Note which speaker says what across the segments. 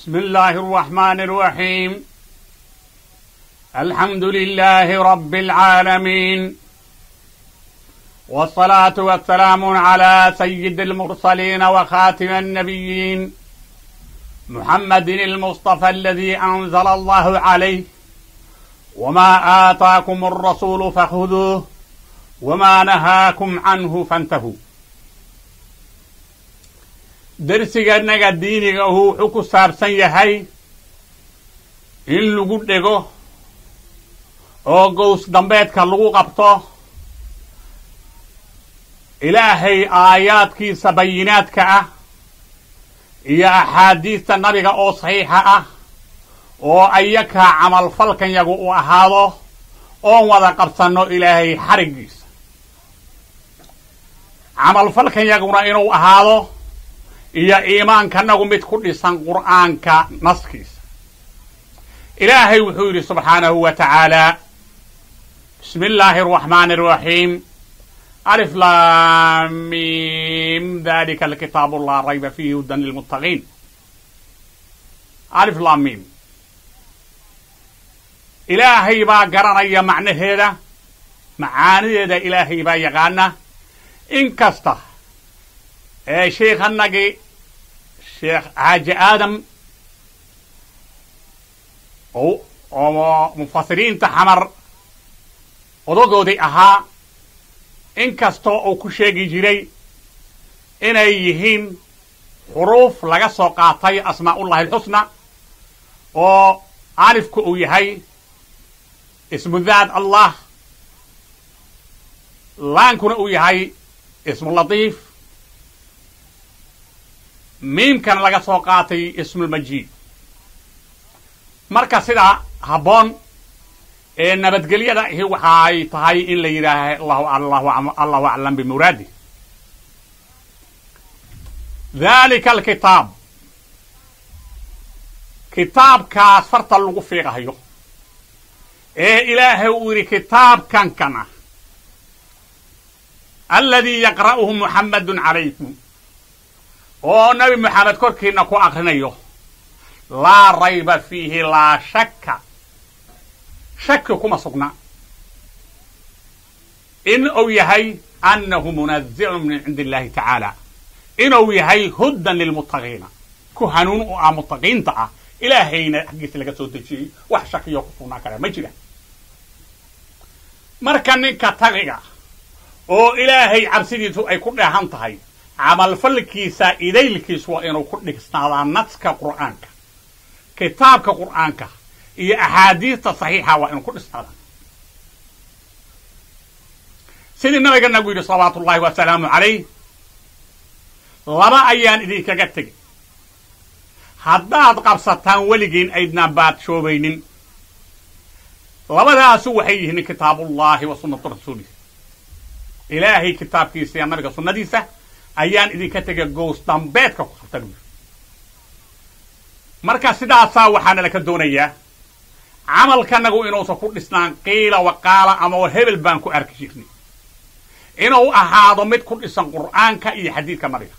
Speaker 1: بسم الله الرحمن الرحيم. الحمد لله رب العالمين، والصلاة والسلام على سيد المرسلين وخاتم النبيين محمد المصطفى الذي أنزل الله عليه: وما آتاكم الرسول فخذوه وما نهاكم عنه فانتهوا. darsigeednaga diiniga wuxuu ku saabsan yahay in lagu dhego oo gows dambeedka lagu qabto ilaahay aayaadkiisa bayinaadka ah iyo axaadiista nabiga oo saxiixa ah oo ayaka camal falkan yagu u ahaado oon wada qabsanno ilaahay xarigiisa. camal falkan yaguna inuu ahaado iyo iimaankanagu mid ku dhisan qur'aanka naskiisa. ilaahay wuxuu yidhi subxaanahu wa tacaala: bismi illaahi araxmaani araxiim, alif laam miim, dalika alkitaabu laa rayba fiihi hudan lilmuttaqiin. alif laam miim, ilaahay baa garanaya macnaheeda, macaanideeda ilaahay baa yaqaana. in kasta ee sheekhanagii sheekh xaaji aadam oo mufasiriinta xamar odagoodii ahaa, in kastoo uu ku sheegi jiray inay yihiin xuruuf laga soo qaatay asmaa'ullahi alxusna, oo alifku uu yahay ismu daat allah, laankuna uu yahay ismu latiif, miimkana laga soo qaatay ismulmajiid. marka sidaa habboon ee nabadgelyada ahi waxay tahay in la yidhaaha allahu aclam bimuraadi. dalika alkitaab, kitaabkaas farta lagu fiiqahayo ee ilaahay uu yidhi kitaabkan kana alladii yaqra'uhu muxammadun calaykum, oo nabi maxamed korkiina ku akrinayo, laa rayba fiihi, laa shakka, shaki kuma sugna in uu yahay annahu munazilun min cindi illahi tacaala, inuu yahay hudan lilmuttaqiina, ku hanuun u ah muttaqiinta ah, ilaahayna xaggiisa laga soo dejiyey. wax shakiyo ku sugnaa kale ma jira. marka ninka taqiga oo ilaahay cabsidiisu ay ku dheehan tahay, camalfalkiisa idaylkiis waa inuu ku dhigsnaadaa naska qur'aanka, kitaabka qur'aanka iyo axaadiista saxiixa waa inuu ku dhisnaadaa. sidii nabiga nagu yidhi salawaatu ullahi wasalaamu calayh, laba ayaan idinkaga tegay, haddaad qabsataan weligiin aydnaan baadshoobaynin. labadaasu waxay yihiin kitaabullaahi wa sunnatu rasuulih, ilaahay kitaabkiisa iyo nabiga sunnadiisa ayaan idinka tegay gows dambeedka ku qabta. marka sidaasaa waxaana laka doonayaa camalkanagu inuusan ku dhisnaan qiila waqaala ama hebel baan ku arki jirnay, inuu ahaado mid ku dhisan qur'aanka iyo xadiidka nabiga,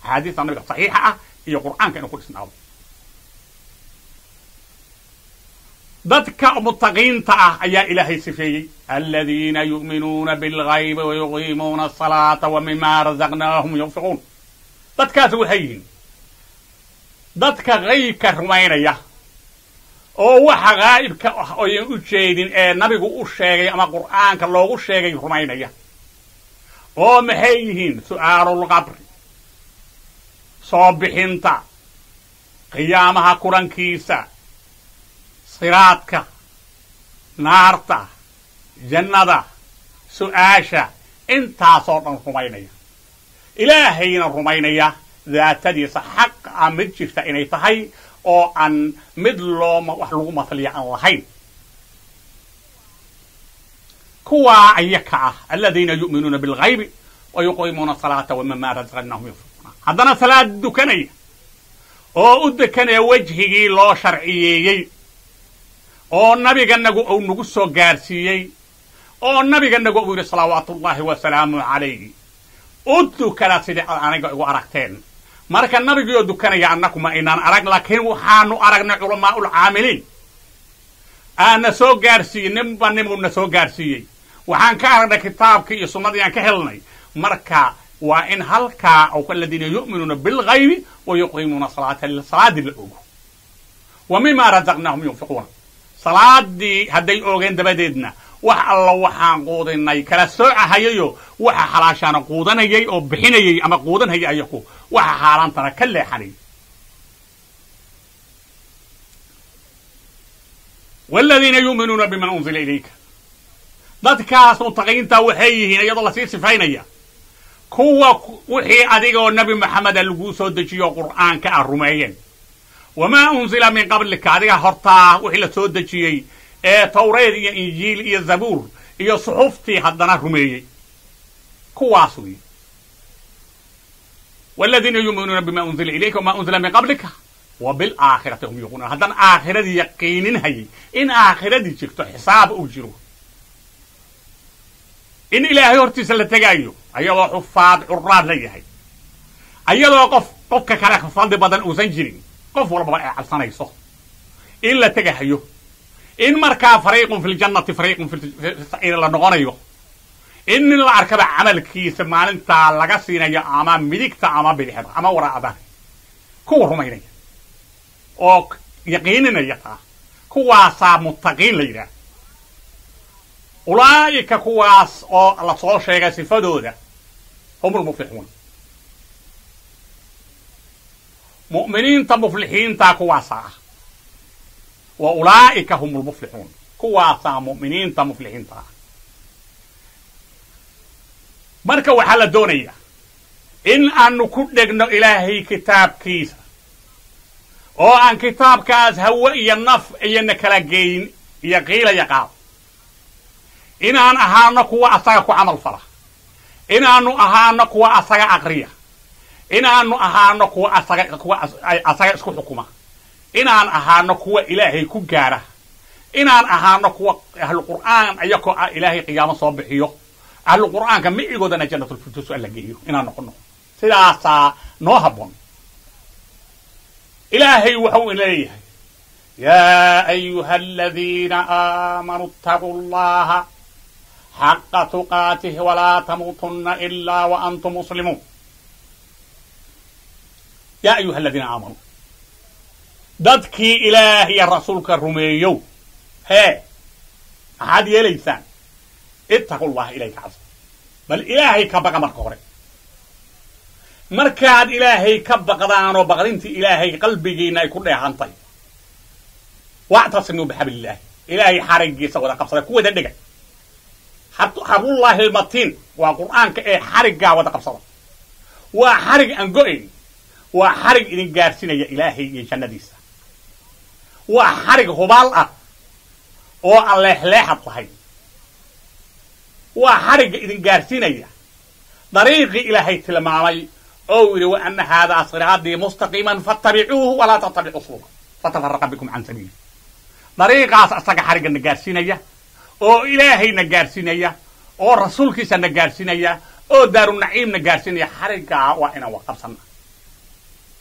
Speaker 1: axaadiista nabiga saxiixa ah iyo qur'aanka inuu ku dhisnaado. dadka muttaqiinta ah ayaa ilaahay sifeeyey: aladiina yu'minuuna bilghaybi wayuqiimuuna asalaata wa mima razaqnaahum yunfiquun. dadkaas waxay yihiin dadka haybka rumaynaya oo waxa haa'ibka ah oyan u jeedin ee nabigu u sheegay ama qur'aanka loogu sheegay rumaynaya. oo maxay yihiin? su'aalulqabri, soo bixinta, qiyaamaha kulankiisa, siraadka, naarta, jannada, su'aasha, intaasoo dhan rumaynaya. ilaahayna rumaynaya daatadiisa xaq ah mid jirta inay tahay oo aan mid wax lagu masliya aan lahayn. kuwaa ayaka ah aladiina yu'minuuna bilghaybi wa yuqiimuuna asalaata wa mima razaqnaahum yunfiquuna. haddana salaad dukanaya oo u dekanaya wejhigii loo sharciyeeyey oo nabiganagu uu nagu soo gaarsiiyey, oo nabiganagu uu yidhi salawaatuullaahi wasalaamu calayhi: u dukana sidii aniga igu aragteen, marka nabiga dukanaya annaku ma inaan arag laakiin waxaanu aragnay culamaa'ul caamiliin ana soo gaarsiiyay nimba soo gaarsiiyay waxaan ka aragnay kitaabkii iyo sunnadii aan ka helnay marka waa in halka oo alladina yu'minuna bil ghaybi wa yuqimuna salata salaadi la ogo wa mimma razaqnahum yunfiquna salaadi haday oogeen dabadeedna wax alla waxaan quudinay kala soocahayo waxa xalaashana quudanayay oo bixinayay ama quudanayay ayaku waxa xaaraantana ka leexanay والذين يؤمنون بما أنزل إليك dadkaas mutaqiinta waxay yihiin iyadoo la sii sifaynaya kuwa wixii adiga oo nabi maxamed lagu soo dejiyo quraanka ah rumeeyeen wama unzila min qablika adiga horta wixii la soo dejiyay ee tawreed iyo injiil iyo zabuur iyo suxuftii haddana rumeeyay kuwaas weey والذين يؤمنون بما أنزل إليك وما أنزل من قبلك وبالآخرة هم يوقنون هذا آخرة يقين هي إن آخرة جكتو حساب أجره إن إلهي هرتيس اللي تجايو أيضا حفاظ عراد ليهي أيضا قف كلاك فالد بدن وزنجرين قف ولا بقى على سنة يصح إلا تجاهيو إن مركا فريق في الجنة فريق في السعير لنغنيو إن الأركب عمل كيس ما أنت لقسينا يا أمام ملكت أمام بالحب أما وراء ذا كوه رميني أو يقيننا يتا كواسا متقين لينا أولئك كواس أو الله صار شيء صفدوده هم المفلحون مؤمنين مفلحين تا كواسا وأولئك هم المفلحون كواسا مؤمنين مفلحين تا marka waxa la doonaya in aanu ku dhigno ilaahay kitaabkiisa oo aan kitaabkaas hawa iyo naf iyo kala geyn iyo qiila yaqaab inaan ahaano kuwa asaga ku amal fala inaanu ahaano kuwa asaga aqriya inaanu ahaano kuwa asaga isku xukuma inaan ahaano kuwa ilaahay ku gaara inaan ahaano kuwa ahlul qur'aan ayako ilaahay qiyaamo soo bixiyo أهل القرآن كم يقولون جنة الفردوس ألا جيو إن نقول سلاسة نوهبون إلهي وحو إليه يا أيها الذين آمنوا اتقوا الله حق تقاته ولا تموتن إلا وأنتم مسلمون يا أيها الذين آمنوا ددكي إلهي رسولك الرميو هي هذه ليسان اتقوا الله إليك عز بل إلهي كبقى مركوري مركاد إلهي كبقى دانو بغرينتي إلهي قلبي جينا يكون لها عن طيب واعتصموا بحبل الله إلهي حرق يسوى قبصة كوة دقة حبل الله المتين وقرآن كأي حرق ودا قبصة وحرق أنقوين وحرق إذن قارسين يا إلهي يجنة ديسة وحرق هبال والله لا حطهي وحرق إذن قارسينيا طريق إلهي تلمامي أولي وأن هذا صراطي مستقيما فاتبعوه ولا تتبعوا السبل فتفرق بكم عن سبيله طريق أساق حرق النقارسينيا أو إلهي نقارسينيا أو رسول كيسا نقارسينيا أو دار النعيم نقارسينيا حرق وإنا وقبصنا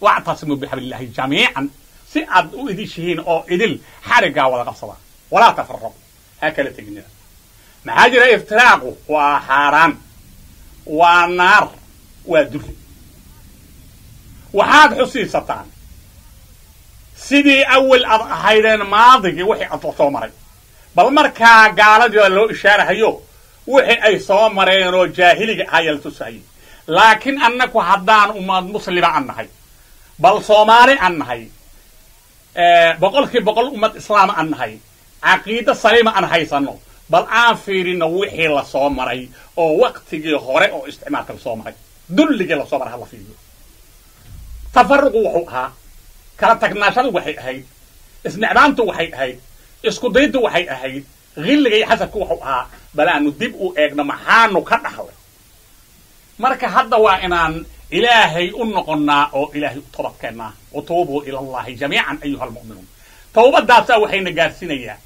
Speaker 1: واعتصموا بحبل الله جميعا سئد إذي شهين أو إذل حرق ولا قبصنا ولا تفرقوا هكذا تجنين محاجر افتراقه وحاران ونار ودفن وحاد حسيستان سيدي أول هيدين ماضي وحي أطلقوا مري بل مركا قالت لو إشارة هيو وحي أي صومرين وجاهلي هاي التسعي لكن أنك حدان أماد مسلمة عنهي بل صوماري عنهي بقول أماد إسلام عنهي عقيدة سليمة عنهي صنو بل aan fiirino wixii la soo maray oo waqtigii hore oo isticmaalka la soo maray dulliga la soo maray la fiiriyo tafarruqu wuxuu ahaa kala tagnaashadu waxay ahayd isnicmaantu waxay ahayd isku daydu waxay ahayd qilliga iyo xasabku wuxuu ahaa balaanu dib u eegno maxaanu ka dhaxlay marka hadda waa inaan ilaahay u noqonnaa oo ilaahay u toobadkeenaa oo tuubu ila allahi jamiican ayuha almu'minuun toobadaas waxayna gaarsiinayaa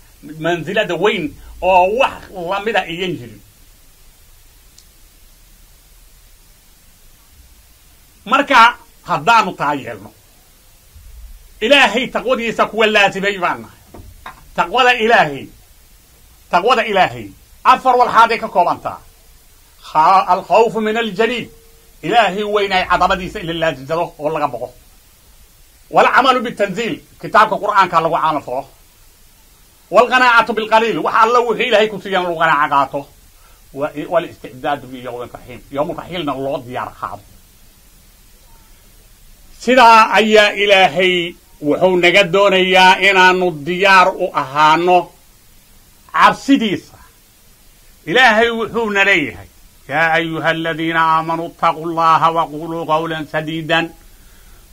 Speaker 1: manzilada weyn oo wax lamida iyan jirin marka هدانو تايلنا إلهي تقوى سكوى اللاتي بيبانا تقوى إلهي أفر والحاديك كوبانتا الخوف من الجليل إلهي وين عظمة ديس إلا الله جزاه والله قبضه والعمل بالتنزيل كتابك القرآن كان له عامل فوق والقناعة بالقليل وحالله وحي إلهي كسيان القناعة قاته والاستعداد ليوم الرحيم يوم الرحيل الله ديار خاض سيدا أيا إلهي وحو نقدون إيا إنانو الديار أهانو عبسديسة إلهي وحو نليه يا أيها الذين آمنوا اتقوا الله وقولوا قولا سديدا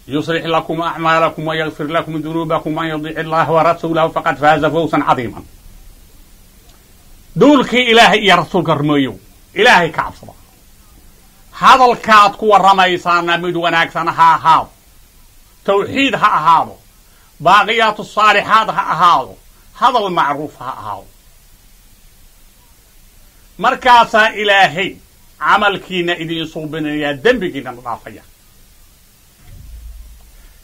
Speaker 1: يصلح لكم أعمالكم ويغفر لكم ذنوبكم ومن يطع الله ورسوله فقد فاز فوزا عظيما دولك إلهي يا رسولك الرميو إلهي كعبصبا هذا الكاتك والرميسان مد وناكسان هذا توحيد هذا باقيات الصالحات هذا المعروف هذا مركاسا إلهي عملكينا إذن صوبنا يا دنبكينا نضافيا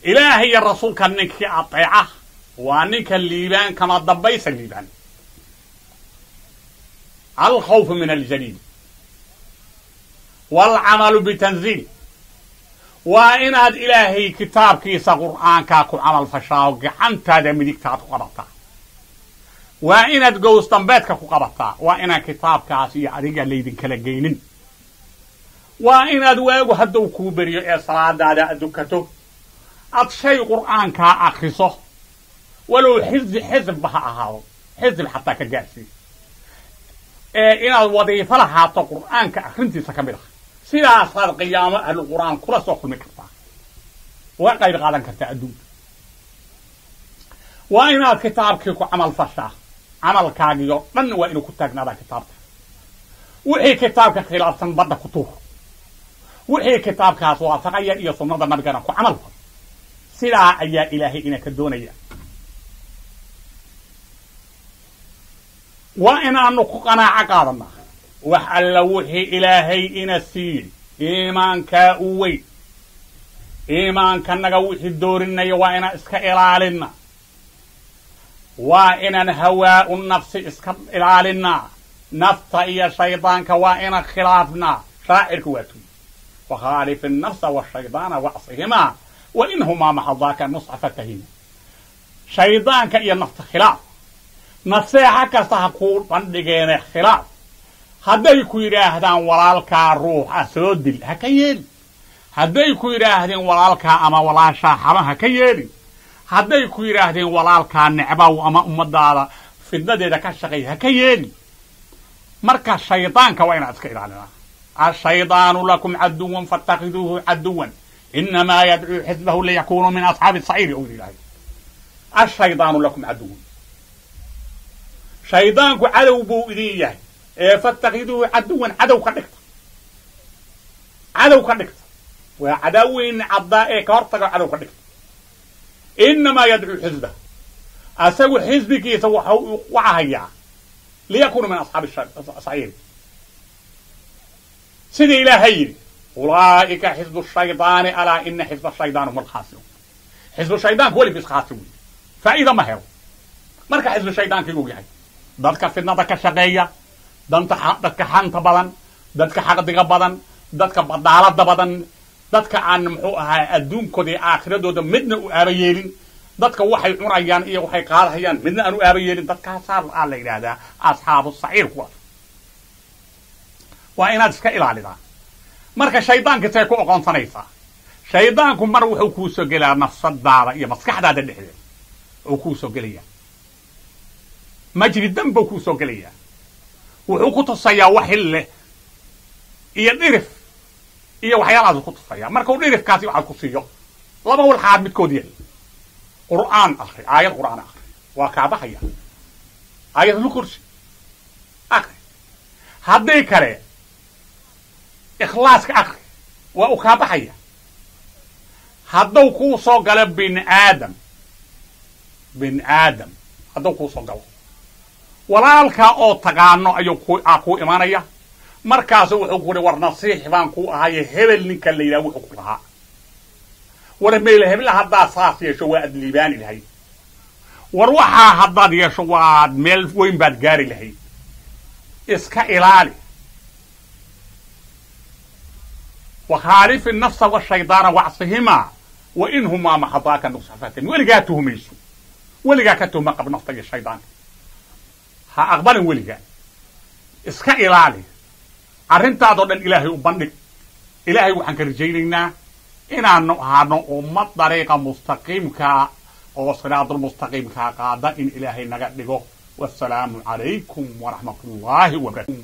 Speaker 1: إلهي يا رسول كانك أطيعه وانك الليبان كما ضبيس الليبان الخوف من الجليل والعمل بتنزيل وإن هذا إلهي كتاب كيسا قرآن كاكو عمل فشاو قعنت هذا مديك تاتو قبطا وإن هذا قوستان بيتك قبطا وإن كتاب كاسي أريقا ليدن كالجينين وإن هذا واقو هدو كوبريو إيه صلاة دادا أدوكتو أتشي قرآن كا أخيصه ولو حزب بها أهاو حزب حتى كجاسي إن الوظيفة لها قرآن كأخرنتي سكملها سيدا صار قيامة أهل القرآن كل سوق المكتبة وغير غالا كتأدون وإن الكتاب كيكو عمل فشا عمل كاقيو من وإنو كتاقنا هذا كتاب وحي كتاب كخلاف سنبدا كتوه وحي كتاب كاسوا فقيا إيا صنع مرقنا كو عمل سيدا أيا إلهي إنك الدونية وإن أنك قناعة قادمة وحل وحي إلهي إن السيل إيمان كأوي إيمان كأنك وحي الدورنا وإن إسك إلالنا وإن هواء النفس إسك إلالنا نفط إيا شيطان وإن خلافنا شائر كواتو وخالف النفس والشيطان وعصهما وإنهما محضاك نصف التهين شيطان كإيا نفط خلاف نفسها كستحقول بندقين خلاف هدي كيراهدان ولالكا روح أسودل هكيين هدي كيراهدين ولالكا أما ولا شاحما هكيين هدي كيراهدين ولالكا نعباو أما أمدالا في الدادة كالشقي هكيين مركا الشيطان كوين أسكير علينا الشيطان لكم عدوا فاتخذوه عدوا إنما يدعو حزبه ليكونوا من أصحاب الصعير أولي الله الشيطان لكم عدوا شيطانكو عدو بو إذيه فاتخذوه عدوا عدو كدكت وعدوين عضاء كورتك عدو كدكت إنما يدعو حزبه أسوي حزبك يسوي وعهيا ليكونوا من أصحاب الصعير سيدي إلهي أولئك حزب الشيطان ألا إن حزب الشيطان هم الخاسرون حزب الشيطان هو اللي بيخاسرون فإذا ما هو مركا حزب الشيطان كيقول يعني dadka fidnada ka shaqeeya dadka xanta badan dadka xaqdiga badan dadka badaalada badan dadka aan muxuu ahaa adduunkoodii aakhiradooda midna u aabayeelin dadka waxay cunayaan iyo waxay qaadayaan midna aan u aabayeelin dadkaas aan la yiraahdaa asxaabu saciir kuwa waa inaad iska ilaalidaa marka shaydaanka say ku aqoonsanaysaa shaydaanku mar wuxuu ku soo galaa nafsadaada iyo maskaxdaada dhexdeeda oo ku soo galaya مجري الدم بوكو سوغليا وحو كتصيا وحله iyo dhirif iyo waxyaalaha ku tusaya marka uu dhirifkaasi waxa ku siiyo laba wal xaad midkood yeel quraan akhri aayad quraan akhri waa ka baxaya aayad lukursi akhri hadii kale ikhlaas ka akhri waa u ka baxaya haduu ku soo gala bin aadam haduu ku soo galo walaalka oo tagaano ayuu ku imaanaya markaas wuxuu ku war nasiix baan ku ahay hebel ninka la yiraahdo wuxuu ku lahaa ورميل هبلها هدا صاص يا شواد ليبان الهي وروحها هدا يا شواد ميل وين باد جاري الهي اسكا إلالي وخالف النفس والشيطان وعصهما وإنهما محضاك نصفتين ولقاتهم يسو ولقاتهم قبل نفطي الشيطان ها أقبل ولقا اسكا إلالي أرنتا دون الإلهي أبنك إلهي وحن كرجينينا إنا نوهانو أمت طريقة مستقيم كا أو صراط المستقيم كا قادة إن إلهي نقدقو والسلام عليكم ورحمة الله وبركاته